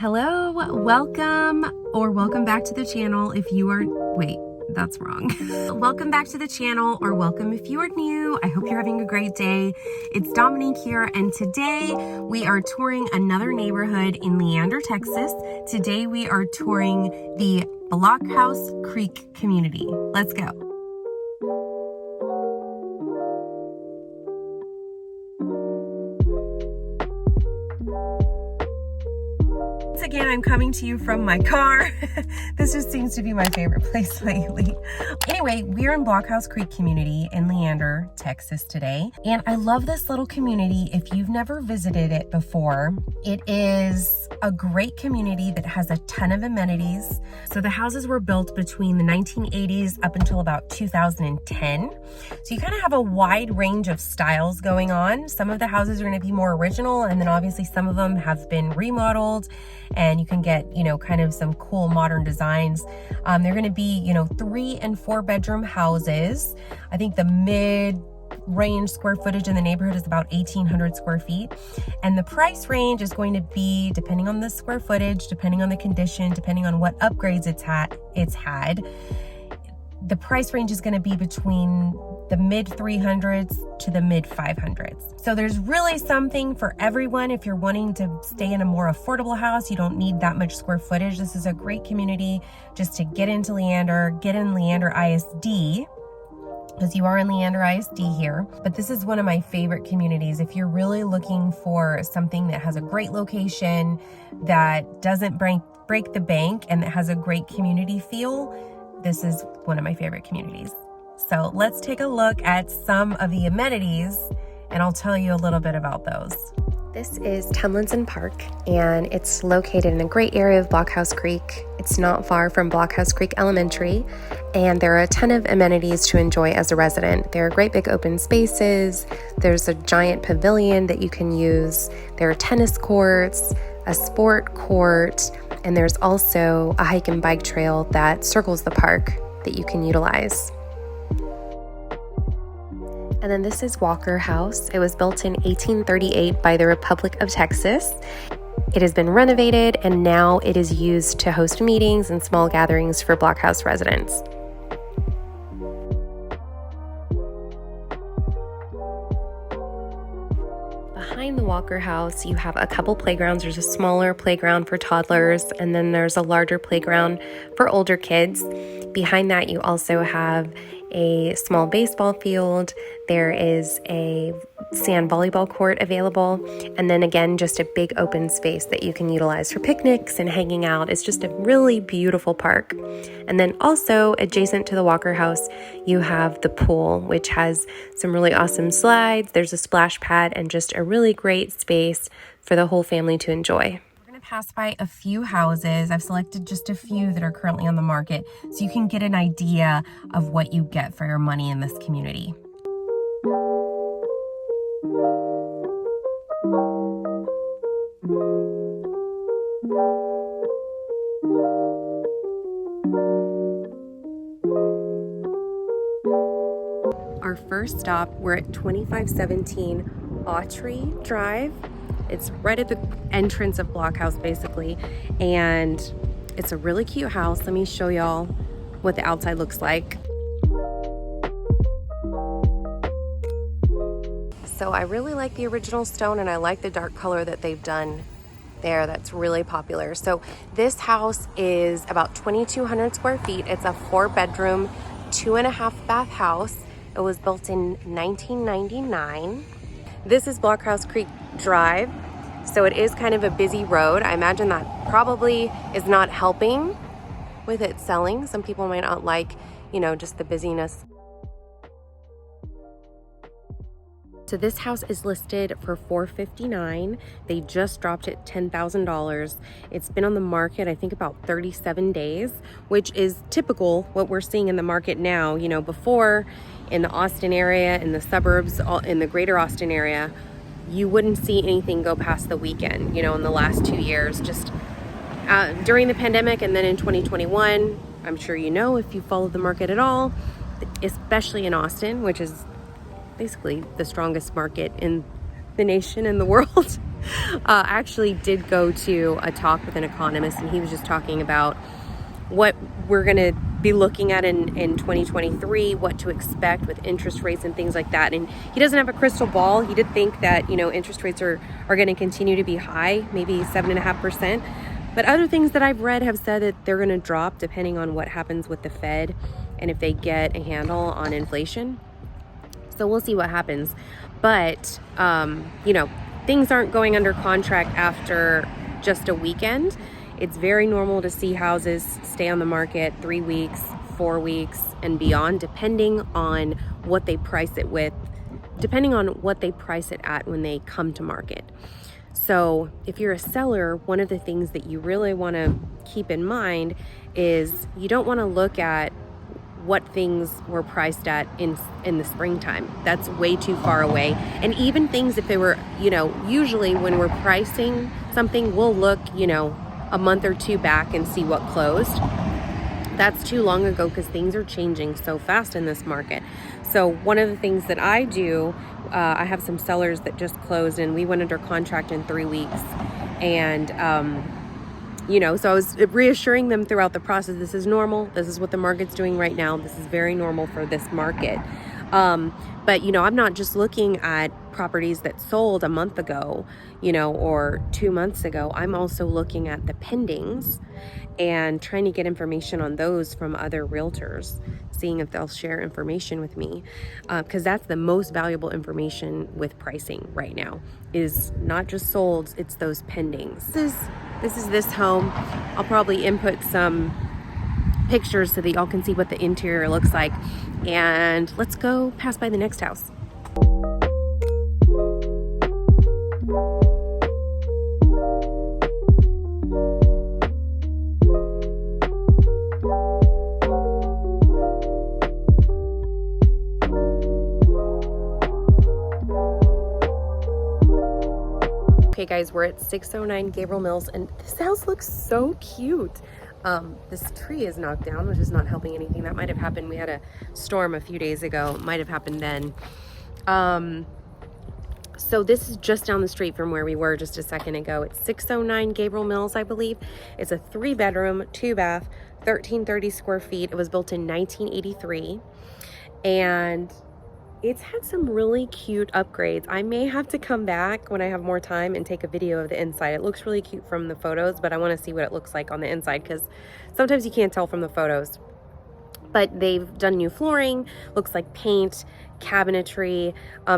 Hello, welcome back to the channel if you are, wait, that's wrong. Welcome back to the channel, or welcome if you are new. I hope you're having a great day. It's Dominique here, and today we are touring another neighborhood in Leander, Texas. Today we are touring the Blockhouse Creek community. Let's go. Again, I'm coming to you from my car. This just seems to be my favorite place lately. Anyway, we're in Blockhouse Creek community in Leander, Texas today. And I love this little community. If you've never visited it before, it is a great community that has a ton of amenities. So the houses were built between the 1980s up until about 2010. So you kind of have a wide range of styles going on. Some of the houses are going to be more original, and then obviously some of them have been remodeled, and you can get, kind of some cool modern designs. They're going to be, 3 and 4 bedroom houses. I think the mid-range square footage in the neighborhood is about 1,800 square feet. And the price range is going to be, depending on the square footage, depending on the condition, depending on what upgrades it's had, the price range is going to be between the mid 300s to the mid 500s. So there's really something for everyone. If you're wanting to stay in a more affordable house, you don't need that much square footage. This is a great community just to get into Leander, get in Leander ISD, because you are in Leander ISD here. But this is one of my favorite communities. If you're really looking for something that has a great location, that doesn't break the bank, and that has a great community feel, this is one of my favorite communities. So let's take a look at some of the amenities, and I'll tell you a little bit about those. This is Tomlinson Park, and it's located in a great area of Blockhouse Creek. It's not far from Blockhouse Creek Elementary, and there are a ton of amenities to enjoy as a resident. There are great big open spaces. There's a giant pavilion that you can use. There are tennis courts, a sport court, and there's also a hike and bike trail that circles the park that you can utilize. And then this is Walker House. It was built in 1838 by the Republic of Texas. It has been renovated, and now it is used to host meetings and small gatherings for Blockhouse residents. Behind the Walker House, you have a couple playgrounds. There's a smaller playground for toddlers, and then there's a larger playground for older kids. Behind that, you also have a small baseball field. There is a sand volleyball court available, and then again, just a big open space that you can utilize for picnics and hanging out. It's just a really beautiful park. And then also adjacent to the Walker House, you have the pool, which has some really awesome slides. There's a splash pad and just a really great space for the whole family to enjoy. Pass by a few houses. I've selected just a few that are currently on the market so you can get an idea of what you get for your money in this community. Our first stop, we're at 2517 Autry Drive. It's right at the entrance of Blockhouse, basically, and it's a really cute house. Let me show y'all what the outside looks like. So I really like the original stone, and I like the dark color that they've done there. That's really popular. So this house is about 2,200 square feet. It's a 4-bedroom, 2.5 bath house. It was built in 1999. This is Blockhouse Creek Drive, so it is kind of a busy road. I imagine that probably is not helping with it selling. Some people might not like, just the busyness. So this house is listed for $459,000. They just dropped it $10,000. It's been on the market, I think, about 37 days, which is typical what we're seeing in the market now. Before, in the Austin area, in the suburbs, in the greater Austin area, you wouldn't see anything go past the weekend, in the last 2 years. Just during the pandemic, and then in 2021, I'm sure if you follow the market at all, especially in Austin, which is basically the strongest market in the nation and the world. I actually did go to a talk with an economist, and he was just talking about what we're going to be looking at in 2023, what to expect with interest rates and things like that. And he doesn't have a crystal ball. He did think that, interest rates are going to continue to be high, maybe 7.5%. But other things that I've read have said that they're going to drop depending on what happens with the Fed and if they get a handle on inflation. So we'll see what happens. But, things aren't going under contract after just a weekend. It's very normal to see houses stay on the market 3 weeks, 4 weeks, and beyond, depending on what they price it at when they come to market. So if you're a seller, one of the things that you really want to keep in mind is you don't want to look at what things were priced at in the springtime. That's way too far away. And even things, if they were, usually when we're pricing something, we'll look, a month or two back and see what closed. That's too long ago because things are changing so fast in this market. So one of the things that I do, I have some sellers that just closed and we went under contract in 3 weeks. And, so I was reassuring them throughout the process, this is normal. This is what the market's doing right now. This is very normal for this market. But, I'm not just looking at properties that sold a month ago, or 2 months ago. I'm also looking at the pendings and trying to get information on those from other realtors, seeing if they'll share information with me, because that's the most valuable information with pricing right now, is not just solds, it's those pendings. This is this home. I'll probably input some pictures so that y'all can see what the interior looks like. And let's go pass by the next house. Okay guys, we're at 609 Gabriel Mills, and this house looks so cute. This tree is knocked down, which is not helping anything. That might have happened. We had a storm a few days ago. It might have happened then. So this is just down the street from where we were just a second ago. It's 609 Gabriel Mills, I believe. It's a 3-bedroom, 2-bath, 1,330 square feet. It was built in 1983. And it's had some really cute upgrades. I may have to come back when I have more time and take a video of the inside. It looks really cute from the photos, but I want to see what it looks like on the inside because sometimes you can't tell from the photos. But they've done new flooring, looks like paint, cabinetry.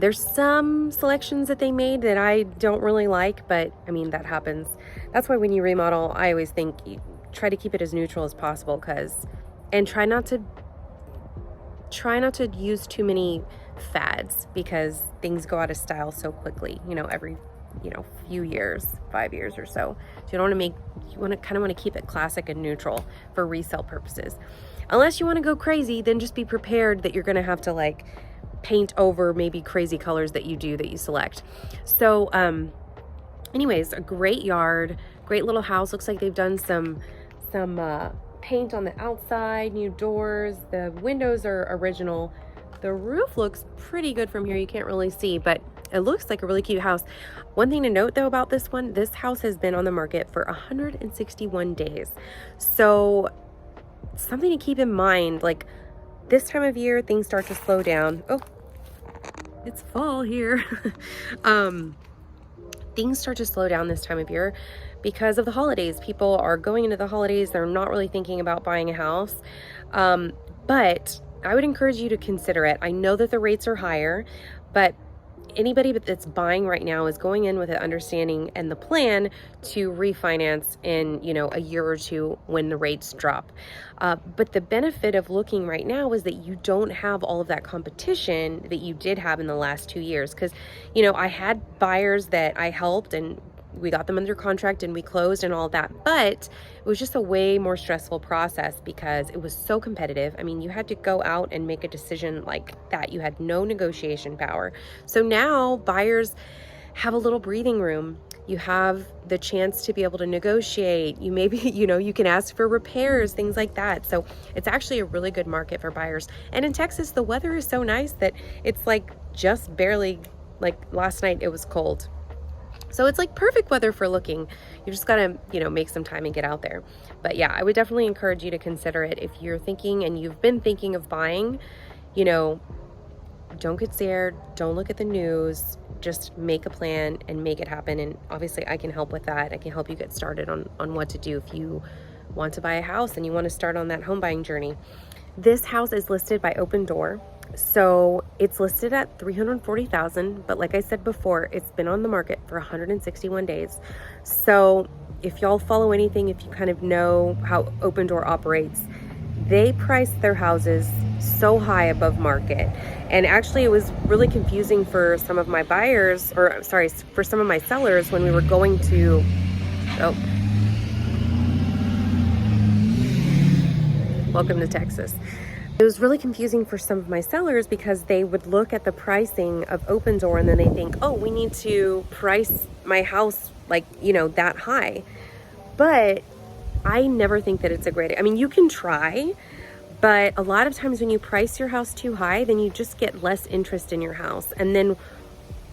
There's some selections that they made that I don't really like, but I mean, that happens. That's why when you remodel, I always think you try to keep it as neutral as possible, and try not to use too many fads, because things go out of style so quickly, every few years, 5 years or so. So you kind of want to keep it classic and neutral for resale purposes. Unless you want to go crazy, then just be prepared that you're going to have to paint over maybe crazy colors that you select. So anyways, a great yard, great little house. Looks like they've done some paint on the outside, new doors. The windows are original. The roof looks pretty good from here. You can't really see, but it looks like a really cute house. One thing to note though about this one, this house has been on the market for 161 days. So something to keep in mind, this time of year, things start to slow down. Oh, it's fall here. Things start to slow down this time of year because of the holidays. People are going into the holidays. They're not really thinking about buying a house. But I would encourage you to consider it. I know that the rates are higher, but anybody that's buying right now is going in with an understanding and the plan to refinance in, a year or two when the rates drop. But the benefit of looking right now is that you don't have all of that competition that you did have in the last 2 years. Because, I had buyers that I helped and we got them under contract and we closed and all that, but it was just a way more stressful process because it was so competitive. I mean, you had to go out and make a decision like that. You had no negotiation power. So now buyers have a little breathing room. You have the chance to be able to negotiate. You maybe, you can ask for repairs, things like that. So it's actually a really good market for buyers. And in Texas, the weather is so nice that it's just barely, last night it was cold. So it's like perfect weather for looking. You just gotta, make some time and get out there. But yeah, I would definitely encourage you to consider it if you're thinking and you've been thinking of buying. Don't get scared. Don't look at the news. Just make a plan and make it happen. And obviously I can help with that. I can help you get started on what to do if you want to buy a house and you want to start on that home buying journey. This house is listed by Open Door. So it's listed at $340,000, but like I said before, it's been on the market for 161 days. So if y'all follow anything, if you kind of know how Open Door operates, they price their houses so high above market. And actually it was really confusing for some of my buyers, or sorry, for some of my sellers when we were going to, welcome to Texas. It was really confusing for some of my sellers because they would look at the pricing of Open Door and then they think, oh, we need to price my house like, that high. But I never think that it's a great, you can try, but a lot of times when you price your house too high, then you just get less interest in your house. And then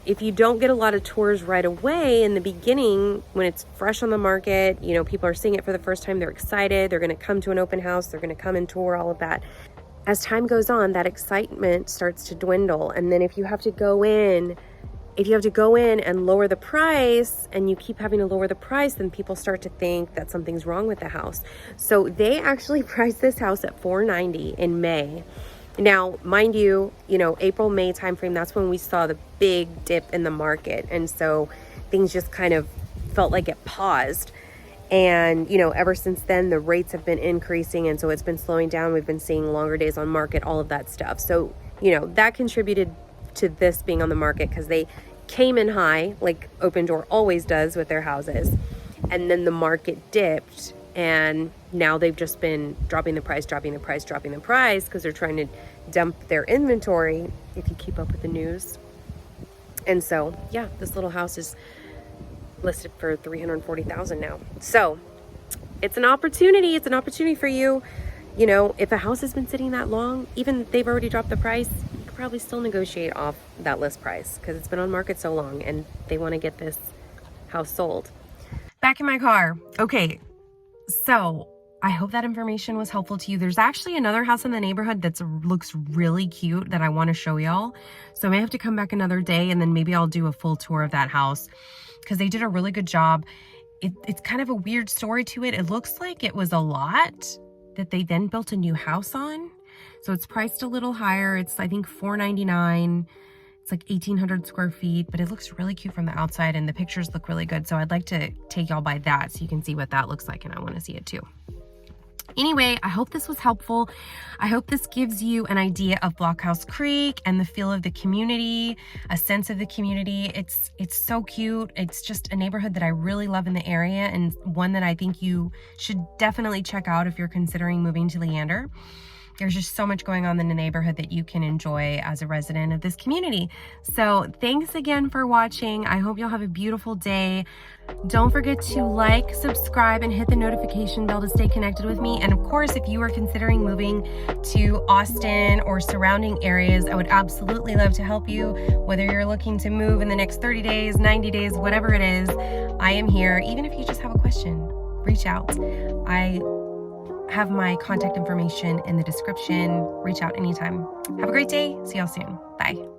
if you don't get a lot of tours right away in the beginning, when it's fresh on the market, people are seeing it for the first time, they're excited, they're going to come to an open house, they're going to come and tour, all of that. As time goes on, that excitement starts to dwindle. And then if you have to go in and lower the price, and you keep having to lower the price, then people start to think that something's wrong with the house. So they actually priced this house at $490 in May. Now, mind you, April, May timeframe, that's when we saw the big dip in the market. And so things just kind of felt like it paused. And, ever since then, the rates have been increasing. And so it's been slowing down. We've been seeing longer days on market, all of that stuff. So, that contributed to this being on the market because they came in high, like Open Door always does with their houses. And then the market dipped. And now they've just been dropping the price because they're trying to dump their inventory, if you keep up with the news. And so, yeah, this little house is listed for $340,000 now. So it's an opportunity. It's an opportunity for you. If a house has been sitting that long, even if they've already dropped the price, you could probably still negotiate off that list price because it's been on market so long and they want to get this house sold. Back in my car. Okay. So I hope that information was helpful to you. There's actually another house in the neighborhood that looks really cute that I want to show y'all. So I may have to come back another day and then maybe I'll do a full tour of that house because they did a really good job. It's kind of a weird story to it. It looks like it was a lot that they then built a new house on. So it's priced a little higher. It's, I think, $499. It's like 1,800 square feet, but it looks really cute from the outside and the pictures look really good. So I'd like to take y'all by that so you can see what that looks like, and I want to see it too. Anyway, I hope this was helpful. I hope this gives you an idea of Blockhouse Creek and the feel of the community, a sense of the community. It's so cute. It's just a neighborhood that I really love in the area and one that I think you should definitely check out if you're considering moving to Leander. There's just so much going on in the neighborhood that you can enjoy as a resident of this community. So thanks again for watching. I hope you'll have a beautiful day. Don't forget to like, subscribe, and hit the notification bell to stay connected with me. And of course, if you are considering moving to Austin or surrounding areas, I would absolutely love to help you. Whether you're looking to move in the next 30 days, 90 days, whatever it is, I am here. Even if you just have a question, reach out. I have my contact information in the description. Reach out anytime. Have a great day. See y'all soon. Bye.